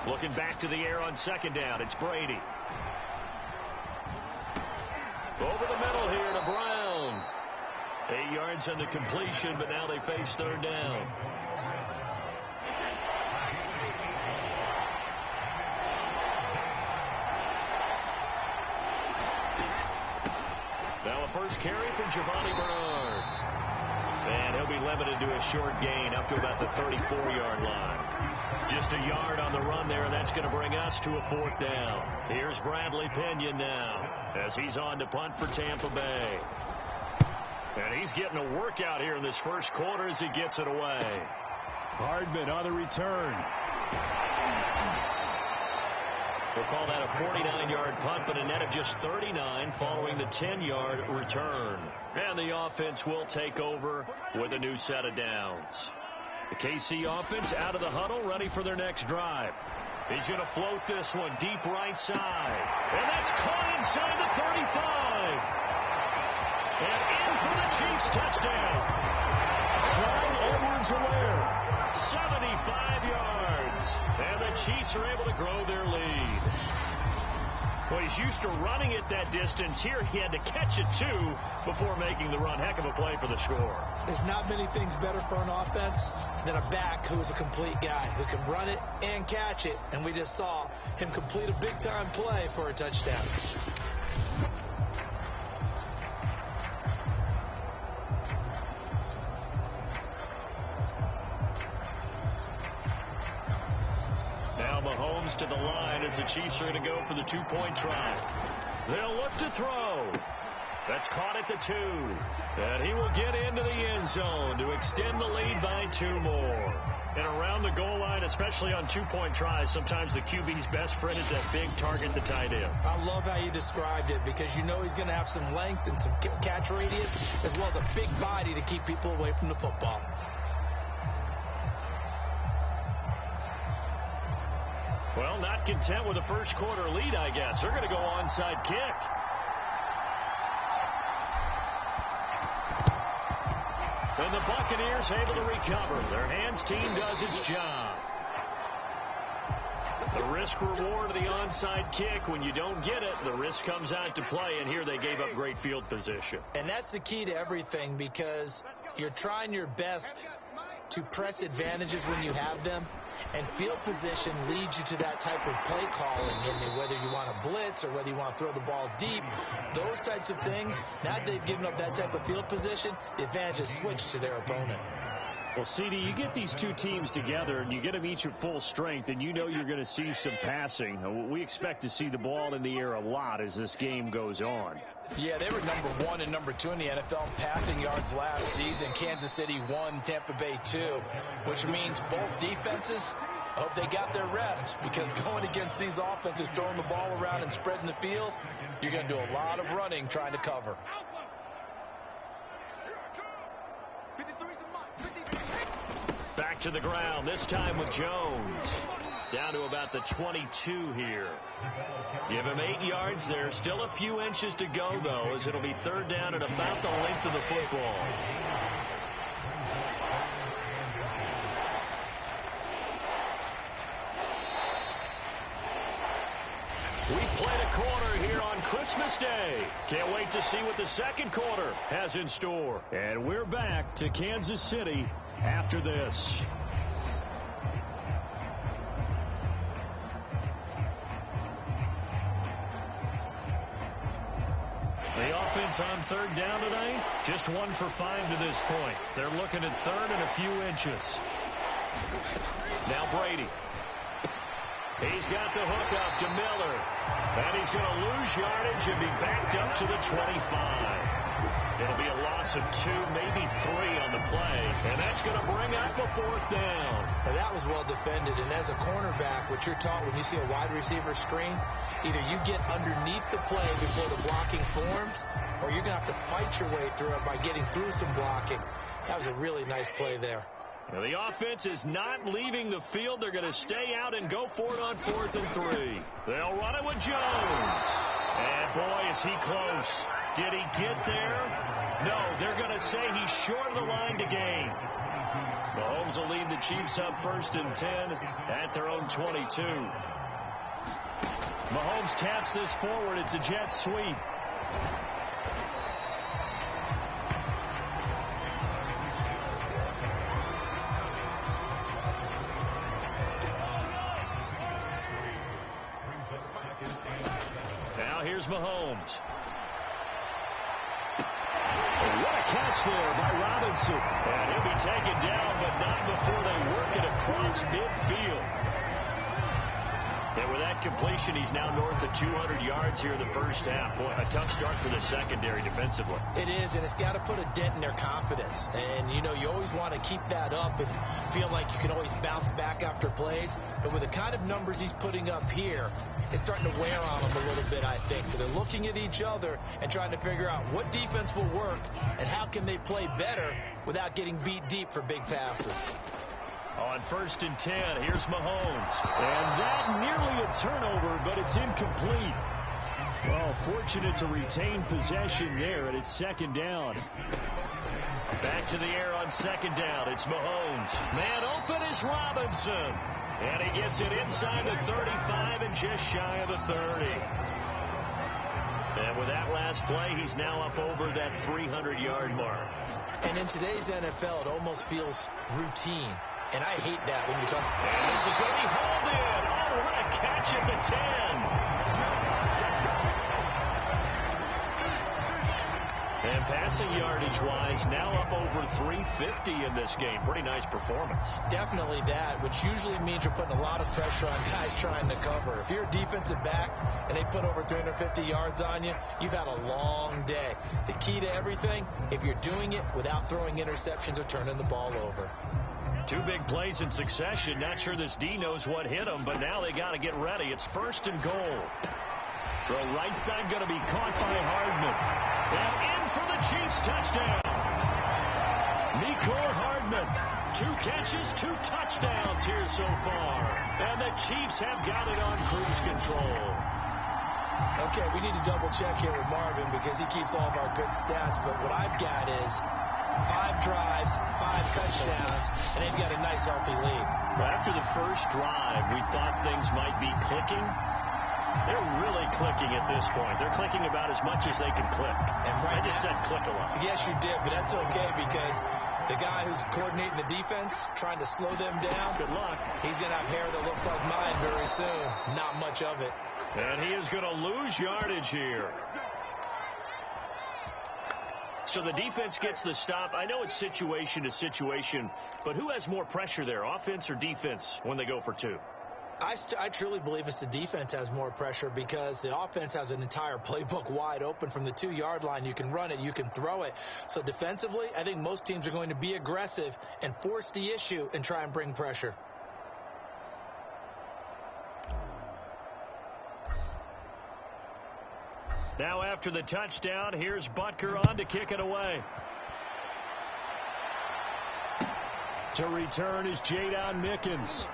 Looking back to the air on second down. It's Brady. Over the middle here to Brown. 8 yards on the completion, but now they face third down. Now a first carry for Giovanni Bernard. And he'll be limited to a short gain up to about the 34-yard line. Just a yard on the run there, and that's going to bring us to a fourth down. Here's Bradley Pinion now as he's on to punt for Tampa Bay. And he's getting a workout here in this first quarter as he gets it away. Hardman on the return. We'll call that a 49-yard punt, but a net of just 39 following the 10-yard return. And the offense will take over with a new set of downs. The KC offense out of the huddle, ready for their next drive. He's going to float this one deep right side. And that's caught inside the 35. And in for the Chiefs touchdown. Clyde Edwards-Helaire, 75 yards. And the Chiefs are able to grow their lead. Well, he's used to running it that distance. Here he had to catch it, too, before making the run. Heck of a play for the score. There's not many things better for an offense than a back who is a complete guy who can run it and catch it. And we just saw him complete a big-time play for a touchdown. Mahomes to the line as the Chiefs are going to go for the two-point try. They'll look to throw. That's caught at the 2. And he will get into the end zone to extend the lead by 2 more. And around the goal line, especially on two-point tries, sometimes the QB's best friend is that big target, the tight end. I love how you described it because you know he's going to have some length and some catch radius as well as a big body to keep people away from the football. Well, not content with a first quarter lead, I guess. They're going to go onside kick. And the Buccaneers able to recover. Their hands team does its job. The risk reward of the onside kick. When you don't get it, the risk comes out to play, and here they gave up great field position. And that's the key to everything because you're trying your best to press advantages when you have them. And field position leads you to that type of play calling, and whether you want to blitz or whether you want to throw the ball deep, those types of things, now that they've given up that type of field position, the advantage is switched to their opponent. Well, CD, you get these two teams together, and you get them each at full strength, and you know you're going to see some passing. We expect to see the ball in the air a lot as this game goes on. Yeah, they were number 1 and number 2 in the NFL in passing yards last season. Kansas City 1, Tampa Bay 2, which means both defenses hope they got their rest because going against these offenses, throwing the ball around and spreading the field, you're going to do a lot of running trying to cover. Back to the ground, this time with Jones. Down to about the 22 here. Give him 8 yards there. Still a few inches to go, though, as it'll be third down at about the length of the football. We've played a quarter here on Christmas Day. Can't wait to see what the second quarter has in store. And we're back to Kansas City after this. The offense on third down tonight, just 1 for 5 to this point. They're looking at third and a few inches. Now Brady. He's got the hook up to Miller. And he's going to lose yardage and be backed up to the 25. It'll be a loss of 2, maybe 3 on the play. And that's going to bring up a fourth down. Now that was well defended. And as a cornerback, what you're taught when you see a wide receiver screen, either you get underneath the play before the blocking forms, or you're going to have to fight your way through it by getting through some blocking. That was a really nice play there. Now the offense is not leaving the field. They're going to stay out and go for it on 4th and 3. They'll run it with Jones. And boy, is he close. Did he get there? No, they're going to say he's short of the line to gain. Mahomes will lead the Chiefs up 1st and 10 at their own 22. Mahomes taps this forward. It's a jet sweep. Now here's Mahomes. What a catch there by Robinson. And he'll be taken down, but not before they work it across midfield. And with that completion, he's now north of 200 yards here in the first half. Boy, a tough start for the secondary defensively. It is, and it's got to put a dent in their confidence. And, you know, you always want to keep that up and feel like you can always bounce back after plays. But with the kind of numbers he's putting up here, it's starting to wear on them a little bit, I think. So they're looking at each other and trying to figure out what defense will work and how can they play better without getting beat deep for big passes. On 1st and 10, here's Mahomes. And that nearly a turnover, but it's incomplete. Well, fortunate to retain possession there, and it's 2nd down. Back to the air on 2nd down. It's Mahomes. Man open is Robinson. And he gets it inside the 35 and just shy of the 30. And with that last play, he's now up over that 300-yard mark. And in today's NFL, it almost feels routine. And I hate that when you talk. And this is going to be hauled in. Oh, what a catch at the 10. And passing yardage-wise, now up over 350 in this game. Pretty nice performance. Definitely that, which usually means you're putting a lot of pressure on guys trying to cover. If you're a defensive back and they put over 350 yards on you, you've had a long day. The key to everything, if you're doing it without throwing interceptions or turning the ball over. 2 big plays in succession. Not sure this D knows what hit him, but now they got to get ready. It's 1st and goal. Throw right side going to be caught by Hardman. And in for the Chiefs touchdown. Mecole Hardman. 2 catches, 2 touchdowns here so far. And the Chiefs have got it on cruise control. Okay, we need to double check here with Marvin because he keeps all of our good stats. But what I've got is 5 drives, 5 touchdowns, and they've got a nice, healthy lead. Well, after the first drive, we thought things might be clicking. They're really clicking at this point. They're clicking about as much as they can click. And right I just said click a lot. Yes, you did, but that's okay because the guy who's coordinating the defense, trying to slow them down, good luck. He's going to have hair that looks like mine very soon. Not much of it. And he is going to lose yardage here. So the defense gets the stop. I know it's situation to situation, but who has more pressure there, offense or defense, when they go for 2? I truly believe it's the defense has more pressure because the offense has an entire playbook wide open from the 2-yard line. You can run it, you can throw it. So defensively, I think most teams are going to be aggressive and force the issue and try and bring pressure. Now after the touchdown, here's Butker on to kick it away. To return is Jadon Mickens.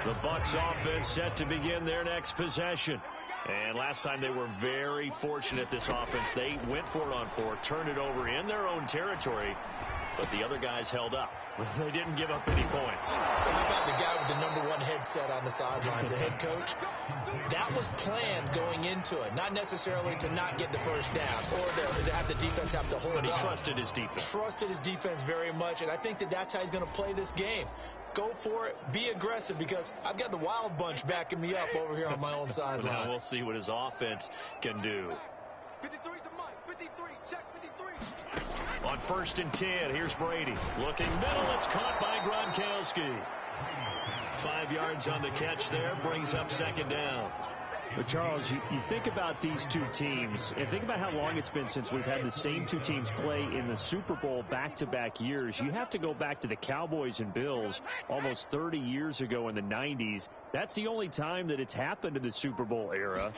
The Bucs offense set to begin their next possession. And last time they were very fortunate, this offense. They went for it on 4, turned it over in their own territory, but the other guys held up. They didn't give up any points. So how about the guy with the #1 headset on the sidelines, the head coach? That was planned going into it, not necessarily to not get the first down or to have the defense have to hold up. But he trusted his defense. Trusted his defense very much, and I think that's how he's going to play this game. Go for it. Be aggressive because I've got the wild bunch backing me up over here on my own sideline. Now we'll see what his offense can do. 53 to Mike. 53. Check 53. On 1st and 10, here's Brady. Looking middle. It's caught by Gronkowski. 5 yards on the catch there. Brings up 2nd down. But, Charles, you think about these 2 teams, and think about how long it's been since we've had the same 2 teams play in the Super Bowl back-to-back years. You have to go back to the Cowboys and Bills almost 30 years ago in the 90s. That's the only time that it's happened in the Super Bowl era.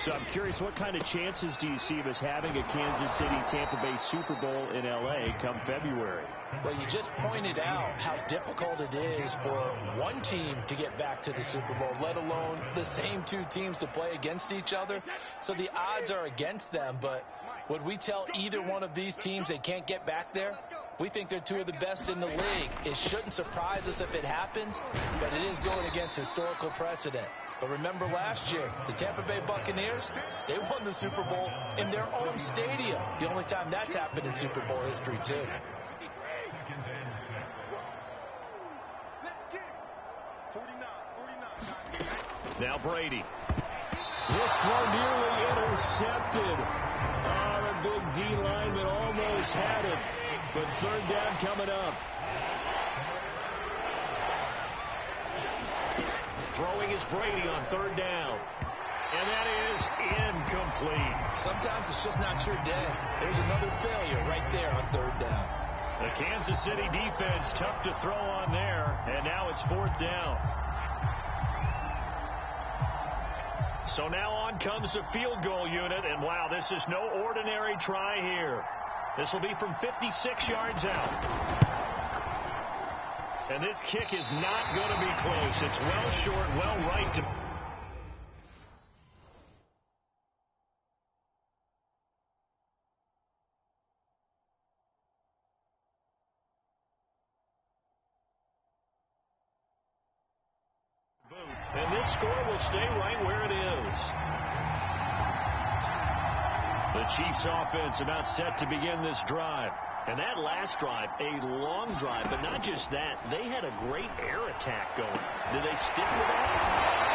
So I'm curious, what kind of chances do you see of us having a Kansas City-Tampa Bay Super Bowl in L.A. come February? Well, you just pointed out how difficult it is for one team to get back to the Super Bowl, let alone the same two teams to play against each other. So the odds are against them, but would we tell either one of these teams they can't get back there? We think they're two of the best in the league. It shouldn't surprise us if it happens, but it is going against historical precedent. But remember last year, the Tampa Bay Buccaneers, they won the Super Bowl in their own stadium. The only time that's happened in Super Bowl history, too. Now Brady. This throw nearly intercepted. The big D lineman almost had it, but third down coming up. Throwing is Brady on third down. And that is incomplete. Sometimes it's just not your day. There's another failure right there on third down. The Kansas City defense tough to throw on there, and now it's fourth down. So now on comes the field goal unit, and wow, this is no ordinary try here. This will be from 56 yards out. And this kick is not going to be close. It's well short, well right to... And this score will stay right where it is. The Chiefs offense about set to begin this drive. And that last drive, a long drive, but not just that. They had a great air attack going. Do they stick with that?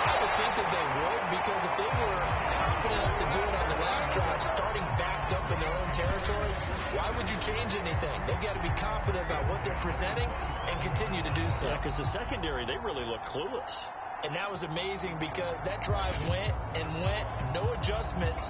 I would think that they would, because if they were confident enough to do it on the last drive, starting backed up in their own territory, why would you change anything? They've got to be confident about what they're presenting and continue to do so. Yeah, because the secondary, they really look clueless. And that was amazing because that drive went and went, no adjustments.